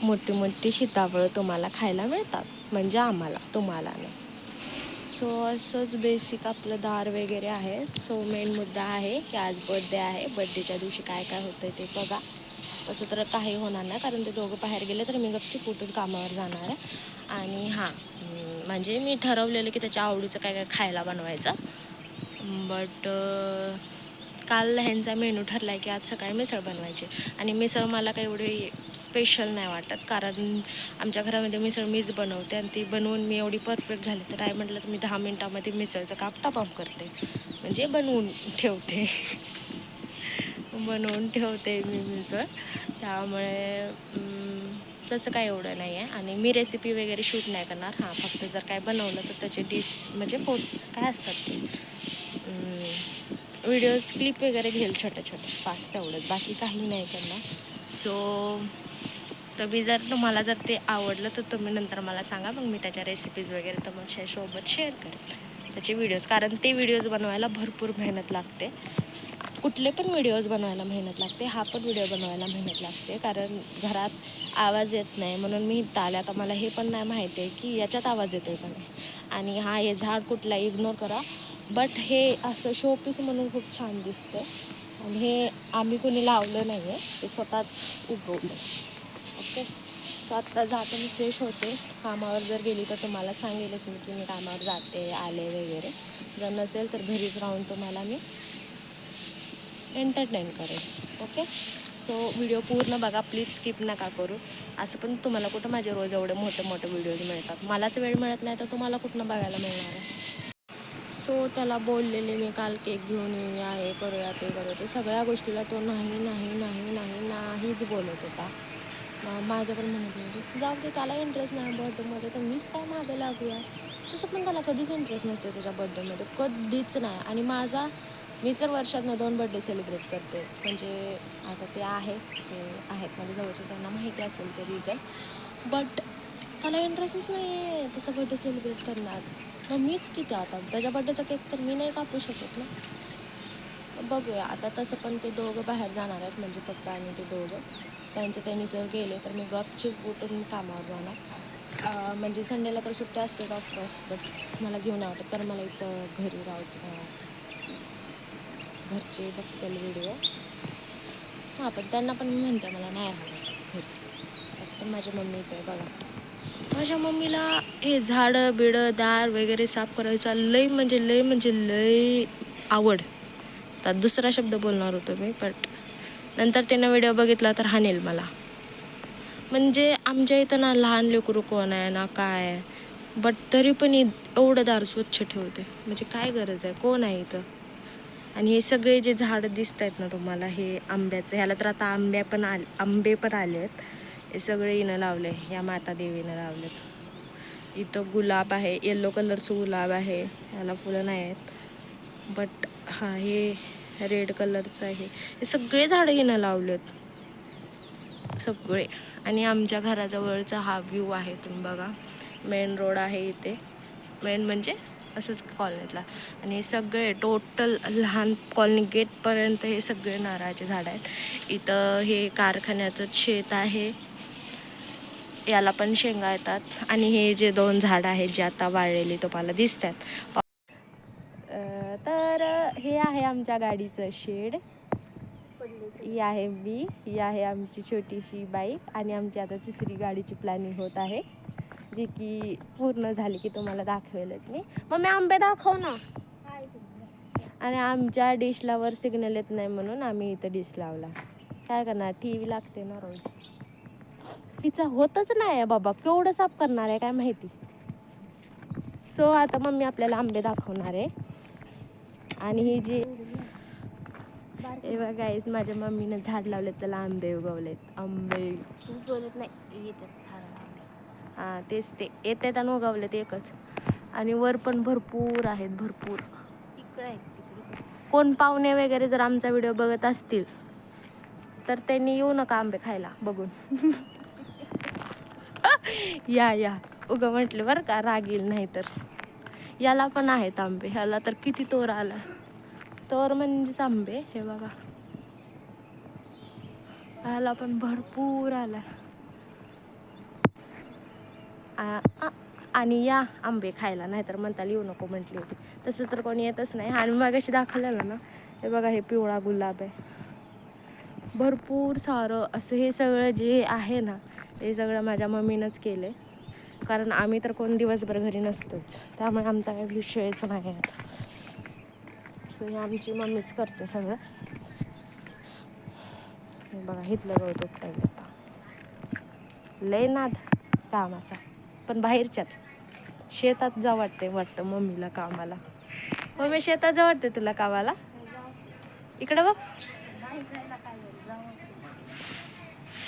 मोठी मोठी सीताफळं तुम्हाला खायला मिळतात, म्हणजे आम्हाला, तुम्हाला नाही. सो असंच बेसिक आपलं दार वगैरे आहे. सो मेन मुद्दा आहे की आज बड्डे आहे. बड्डेच्या दिवशी काय काय होतं ते बघा. तसं तर काही होणार नाही, कारण ते दोघं बाहेर गेले तर मी गपचूप उठून कामावर जाणार आहे. आणि हां, म्हणजे मी ठरवलेलं की त्याच्या आवडीचं काय काय खायला बनवायचं. बट काल ह्यांचा मेनू ठरला आहे की आज सकाळी मिसळ बनवायची. आणि मिसळ मला काही एवढी स्पेशल नाही वाटत, कारण आमच्या घरामध्ये मिसळ मीच बनवते आणि ती बनवून मी एवढी परफेक्ट झाली तर काय म्हटलं तर मी 10 मिनटामध्ये मिसळचं काम टॉप करते, म्हणजे बनवून ठेवते. बनवून ठेवते मी मिसळ. त्यामुळे त्याचं काय एवढं नाही आहे. आणि मी रेसिपी वगैरे शूट नाही करणार. हां, फक्त जर काय बनवलं तर त्याचे डिश म्हणजे काय असतात ते व्हिडिओज क्लिप वगैरे घेईल छोटे छोटे, फास्ट तेवढंच, बाकी काही नाही करणार. सो तरी जर तुम्हाला जर ते आवडलं तर तुम्ही नंतर मला सांगा, मग मी त्याच्या रेसिपीज वगैरे तुमच्यासोबत शेअर करेन, त्याचे व्हिडिओज. कारण ते व्हिडिओज बनवायला भरपूर मेहनत लागते. कुठले पण व्हिडिओज बनवायला मेहनत लागते, हा पण व्हिडिओ बनवायला मेहनत लागते, कारण घरात आवाज येत नाही म्हणून मी इथं आले. आता मला हे पण नाही माहिती आहे की याच्यात आवाज येतो आहे का नाही. आणि हा हे झाड कुठला इग्नोर करा, बट हे असं शोपीस म्हणून खूप छान दिसतं. आणि हे आम्ही कोणी लावलं नाही आहे, ते स्वतःच उगवलं. ओके. सो आत्ता जाते मी, फ्रेश होते. कामावर जर गेली तर तुम्हाला सांगेलच मी की मी कामावर जाते, आले वगैरे. जर नसेल तर घरीच राहून तुम्हाला मी एंटरटेन करेल. ओके. सो व्हिडिओ पूर्ण बघा प्लीज, स्किप नका करू. असं पण तुम्हाला कुठं माझे रोज एवढे मोठे मोठे व्हिडिओज मिळतात, मलाच वेळ मिळत नाही तर तुम्हाला कुठनं बघायला मिळणार आहे. सो त्याला बोललेले मी काल केक घेऊन येऊया, हे करूया ते करूया, ते सगळ्या गोष्टीला तो नाही नाही नाही नाही नाहीच बोलत होता. माझं पण म्हणत होती जाऊ दे, त्याला इंटरेस्ट नाही बर्थडेमध्ये तर मीच काय मागे लागूया. तसं पण त्याला कधीच इंटरेस्ट नसतो त्याच्या बर्थडेमध्ये, कधीच नाही. आणि मी तर वर्षातनं 2 बर्थडे सेलिब्रेट करते. म्हणजे आता ते आहे जे आहेत माझ्या जवळचे, त्यांना माहिती असेल ते रिझन. बट त्याला इंटरेस्टच नाही आहे तसं बर्थडे सेलिब्रेट करणार. मग मीच किती, आता त्याच्या बर्थडेचा केक तर मी नाही कापू शकत ना. बघूया आता. तसं पण ते दोघं बाहेर जाणार आहेत, म्हणजे पप्पा आणि ते दोघं. त्यांनी जर गेले तर मी गपचूप उठून कामावर जाणार. म्हणजे संडेला तर सुट्टी असतेच ऑफकोर्स, बट मला घेऊन नाही वाटत, कारण मला इथं घरी राहायचं नाही वाटत. घरचे बघतील व्हिडिओ. हां, पण त्यांना पण मी म्हणते मला नाही राहावं घरी. असं पण माझी मम्मी इथे बघा. माझ्या मम्मीला हे झाडं बिडं दार वगैरे साफ करायचा लय आवड. तर दुसरा शब्द बोलणार होतो मी, बट नंतर त्यानं व्हिडिओ बघितला तर हाणेल मला. म्हणजे आमच्या इथं ना लहान लेकरू कोण आहे ना काय आहे, बट तरी पण एवढं दार स्वच्छ ठेवते. म्हणजे काय गरज आहे, कोण आहे इथं. आणि हे सगळे जे झाडं दिसत आहेत ना तुम्हाला, हे आंब्याचं, ह्याला तर आता आंबे पण आले आहेत. हे सगळे हिनं लावले, या माता देवीनं लावलेत. इथं गुलाब आहे, येल्लो कलरचं गुलाब आहे, ह्याला फुलं नाही आहेत. बट हां, हे रेड कलरचं आहे. हे सगळे झाडं हिनं लावलेत, सगळे. आणि आमच्या घराजवळचा हा व्ह्यू आहे, तुम्ही बघा. मेन रोड आहे इथे, मेन म्हणजे असंच कॉलनीतला. आणि हे सगळे टोटल लहान कॉलनी गेटपर्यंत हे सगळे नारळाचे झाडं आहेत. इथं हे कारखान्याचं शेत आहे, याला पण शेंगा येतात. आणि हे जे 2 झाडं आहेत जे आता वाळलेली तुम्हाला दिसतात, तर हे आहे आमच्या गाडीचं शेड. ही आहे मी, ही आहे आमची छोटीशी बाईक. आणि आमची आता 3री गाडीची प्लॅनिंग होत आहे, जी की पूर्ण झाली की तुम्हाला दाखवेलच मी. मग आंबे दाखव ना. आणि आमच्या डिशला वर सिग्नल येत नाही म्हणून आम्ही इथं डिश लावला. काय करणार, TV लागते ना रोज. तिचा होतच नाही आहे बाबा, केवढं साफ करणार आहे काय माहिती. सो आता मम्मी आपल्याला आंबे दाखवणार आहे. आणि ही जी हे बघा गाईस, माझ्या मम्मीनं झाड लावलेत, त्याला आंबे उगवलेत. आंबे उगवलेत नाही, येतात झाड लावले. हां तेच, ते येतात आणि उगवलेत एकच. आणि वर पण भरपूर आहेत, भरपूर. तिकडे कोण पाहुणे वगैरे जर आमचा व्हिडिओ बघत असतील तर त्यांनी येऊ नका आंबे खायला बघून. या उगा म्हटलं बरं का, राग येईल नाही तर. याला पण आहेत आंबे, ह्याला तर किती तोर आला. तोर म्हणजेच आंबे, हे बघा. ह्याला पण भरपूर आला. आणि या आंबे खायला, नाहीतर म्हणता येऊ नको म्हटली होती. तसं तर कोणी येतच नाही. आणि मग अशी दाखवलेलं ना, हे बघा हे पिवळा गुलाब आहे, भरपूर सारं असं. हे सगळं जे आहे ना, हे सगळं माझ्या मम्मीनंच केले, कारण आम्ही तर कोण दिवसभर घरी नसतोच, त्यामुळे आमचा काही विषयच नाही आता. सो हे आमची मम्मीच करते सगळं. बघा इथलं गवत उपटायला आता लय नाद कामाचा, पण बाहेरच्याच. शेतात जा वाटतं मम्मीला कामाला. मम्मी शेतात जा वाटते तुला कामाला? इकडं बघ,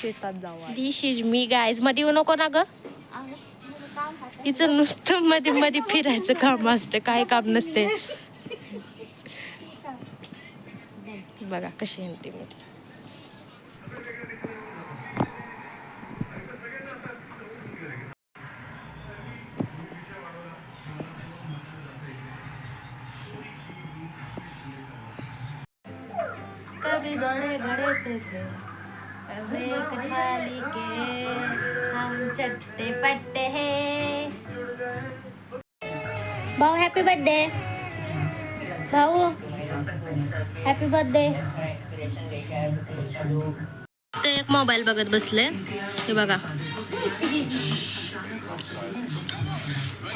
शेतात जावा. दिस इज मी गाईज. मध्ये येऊ नको ना ग, हिचं नुसतं मध्ये मध्ये फिरायचं काम असते, काय काम नसते. बघा कशी म्हणते मी. कभी बड़े बड़े से थे, अब एक थाली के हम चट्टे पट्टे हैं. भाऊ हॅपी बर्थडे. भाऊ हॅपी बर्थडे. ते एक मोबाईल बघत बसले, हे बघा.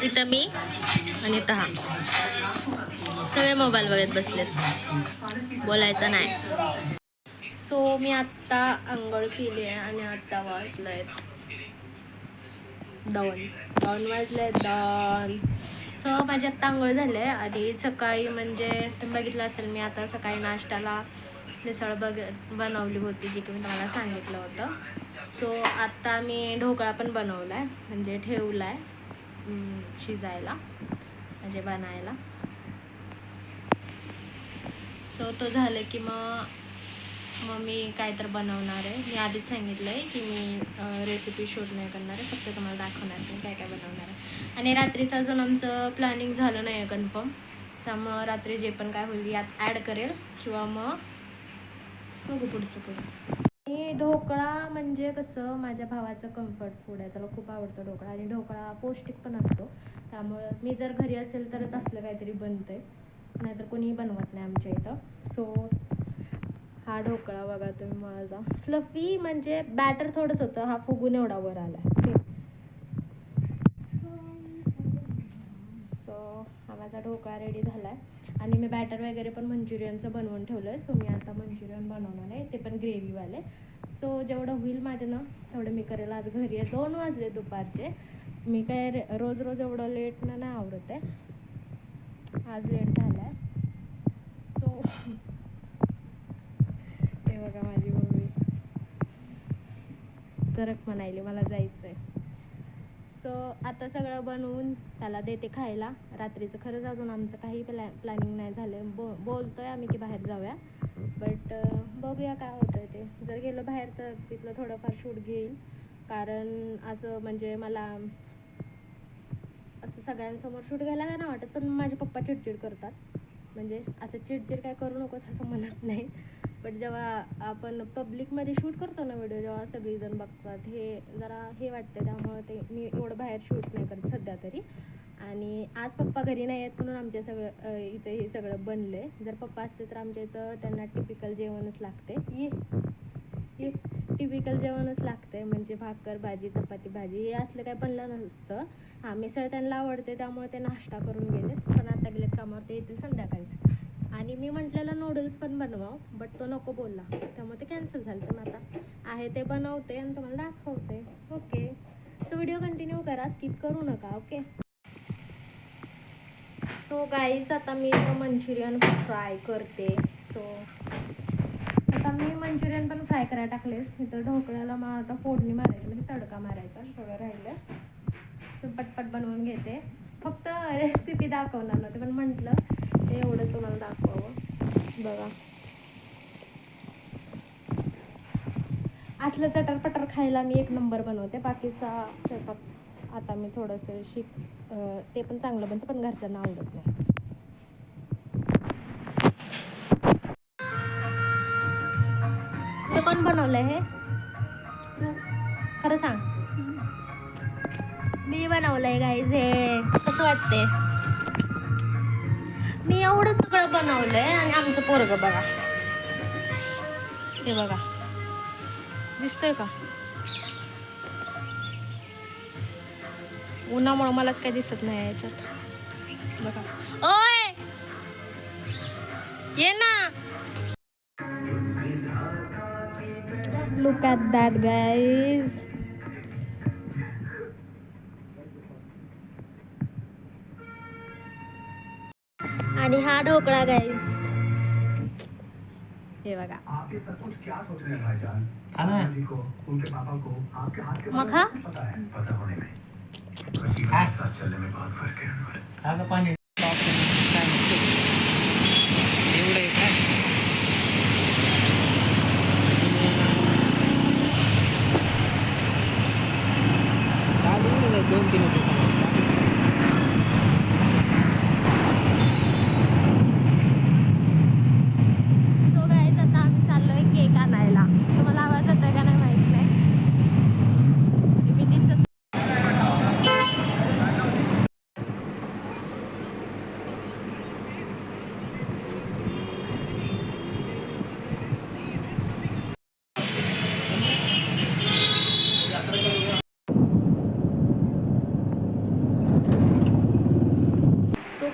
इथं मी आणि इथं हा, सगळे मोबाईल बघत बसलेत, बोलायचं नाही. सो मी आत्ता आंघोळ केली आहे आणि आत्ता वाजलंय 2 वाजले 2. सो माझी आत्ता आंघोळ झाली आहे. आणि सकाळी म्हणजे तुम्ही बघितलं असेल, मी आता सकाळी नाश्त्याला मिसळ बनवली होती, जी की मी तुम्हाला सांगितलं होतं. सो आत्ता मी ढोकळा पण बनवला आहे, म्हणजे ठेवला आहे शिजायला, म्हणजे बनायला. सो तो झालं की मग मी काय तर बनवणार आहे. मी आधीच सांगितलं आहे की मी रेसिपी शूट नाही करणार आहे, फक्त तुम्हाला दाखवणार आहे काय काय बनवणार आहे. आणि रात्रीचं अजून आमचं प्लॅनिंग झालं नाही आहे कन्फर्म, त्यामुळं रात्री जे पण काय होईल यात ॲड करेल, किंवा मग बघू पुढचं पुढं. आणि ढोकळा म्हणजे कसं, माझ्या भावाचं कम्फर्ट फूड आहे, त्याला खूप आवडतं ढोकळा. आणि ढोकळा पौष्टिक पण असतो, त्यामुळं मी जर घरी असेल तरच असलं काहीतरी बनतं आहे, नाहीतर कोणीही बनवत नाही आमच्या इथं. सो हा ढोकळा बघा तुम्ही माझा, फ्लफी म्हणजे बॅटर थोडंच होतं, हा फुगून एवढा वर आला. सो हा माझा ढोकळा रेडी झाला आहे. आणि मी बॅटर वगैरे पण मंचुरियनचं बनवून ठेवलं आहे. सो मी आता मंचुरियन बनवणार आहे, ते पण ग्रेव्हीवाले. सो जेवढं होईल माझं ना तेवढं मी करेल. आज घरी आहे, 2 वाजले दुपारचे. मी काय रोज रोज एवढं लेट नाही आवडत आहे, आज लेट झाला आहे. सो ते बघा माझी मम्मी सरक म्हणायली मला जायचं आहे. सो आता सगळं बनवून त्याला देते खायला. रात्रीचं खरंच अजून आमचं काही प्लॅनिंग नाही झालं. बोलतोय आम्ही की बाहेर जाऊया, बट बघूया काय होतं ते. जर गेलं बाहेर तर तिथलं थोडंफार शूट घेईल, कारण असं म्हणजे मला असं सगळ्यांसमोर शूट घ्यायला काय नाही वाटत, पण माझे पप्पा चिडचिड करतात. म्हणजे असं चिडचिड काय करू नकोस असं म्हणत नाही, बट जेव्हा आपण पब्लिकमध्ये शूट करतो ना व्हिडिओ, जेव्हा सगळीजण बघतात, हे जरा हे वाटतं. त्यामुळे ते मी एवढं बाहेर शूट नाही करत सध्या तरी. आणि आज पप्पा घरी नाही आहेत म्हणून आमच्या सगळं इथं हे सगळं बनलं आहे. जर पप्पा असते तर आमच्या इथं त्यांना टिपिकल जेवणच लागते, हे टिपिकल जेवणच लागते, म्हणजे भाकर भाजी चपाती भाजी, हे असलं काय बनलं नसतं. हां, मिसळ त्यांना आवडते त्यामुळे ते नाश्ता करून गेलेत, पण आता गेलेत कामावर, ते येतील संध्याकाळी. आणि मी म्हटलेलं नूडल्स पण बनवावं, बट तो नको बोलला, त्यामुळे ते कॅन्सल झालं. तर आता आहे ते बनवते आणि तुम्हाला दाखवते. ओके, सो व्हिडिओ कंटिन्यू करा, स्किप करू नका. ओके. सो गाईज आता मी मंचुरियन फ्राय करते. सो आता मी मंचुरियन पण फ्राय करायला टाकले. इथं ढोकळ्याला मग आता फोडणी मारायची, म्हणजे तडका मारायचा, सगळं राहिलं. तर पटपट बनवून घेते. फक्त रेसिपी दाखवणार नव्हते, पण म्हटलं ते एवढं तुम्हाला दाखवावं. बघा असलं चटरपटर खायला मी एक नंबर बनवते. बाकीचा स्वयंपाक आता मी थोडंसं ते पण चांगलं बनतं, पण घरच्यांना आवडत नाही. ते कोण बनवलंय हे? खरं सांग. मी बनवलंय गाईज हे. कसं वाटते? मी एवढं सगळं बनवलंय आणि आमचं पोरग बघा, हे बघा दिसतंय का? उन्हामुळे मलाच काही दिसत नाही याच्यात. बघा, ओय ये ना. Look at that guys. आणि हा ढोकळा गाईज, हे बघा. मग हा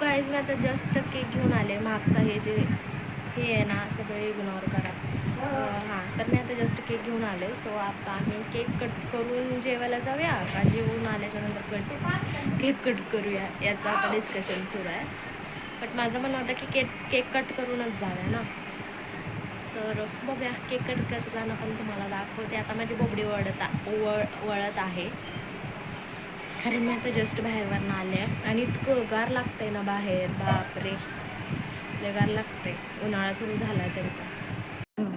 गाईज मी आता जस्ट केक घेऊन आले. मागचा हे जे हे आहे ना सगळे इग्नोर करा. हां, तर मी आता जस्ट केक घेऊन आले. सो आता आम्ही केक कट करून जेवायला जाऊया का जेवून आल्याच्यानंतर केक कट करूया याचं आता डिस्कशन सुरू आहे. बट माझं म्हणणं होतं की केक कट करूनच जाऊया ना. तर बघूया, केक कट करताना पण तुम्हाला दाखवते. आता माझी बोबडी वळत आहे कारण मी आता जस्ट बाहेरवरून आले आणि इतकं गार लागतंय ना बाहेर, बापरे लय गार लागतंय. उन्हाळा सुरू झाला तरी पण.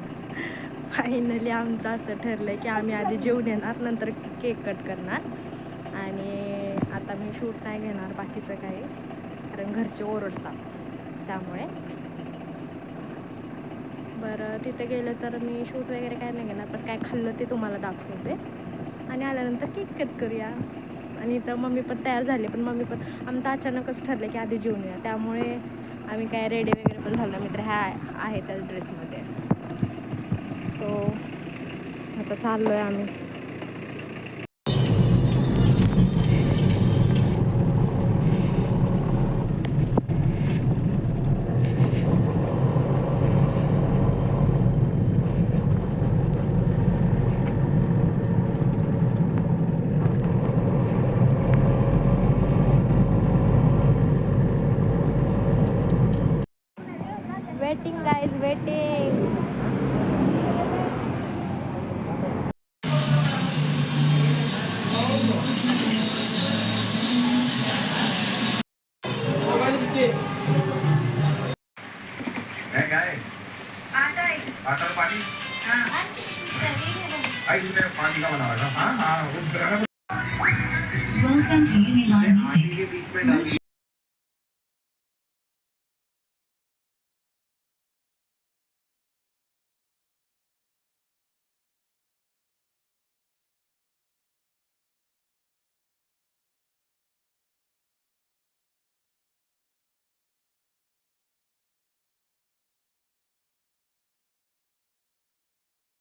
फायनली आमचं असं ठरलं की आम्ही आधी जेवून येणार, नंतर केक कट करणार. आणि आता मी शूट नाही घेणार बाकीचं काही, कारण घरचे ओरडतात त्यामुळे. बरं, तिथे गेलं तर मी शूट वगैरे काय नाही घेणार, पण काय खाल्लं ते तुम्हाला दाखवते. आणि आल्यानंतर केक कट करूया. आणि इथं मम्मी पण तयार झाले, पण मम्मी पण आमचं अचानकच ठरलं की आधी जेवून या, त्यामुळे आम्ही काय रेडी वगैरे पण झालं. मित्र ह्या आहे त्याच ड्रेसमध्ये. सो आता चाललो आहे आम्ही. Waiting guys, waiting. पानी पानी का बना रहा। हाँ हाँ, वो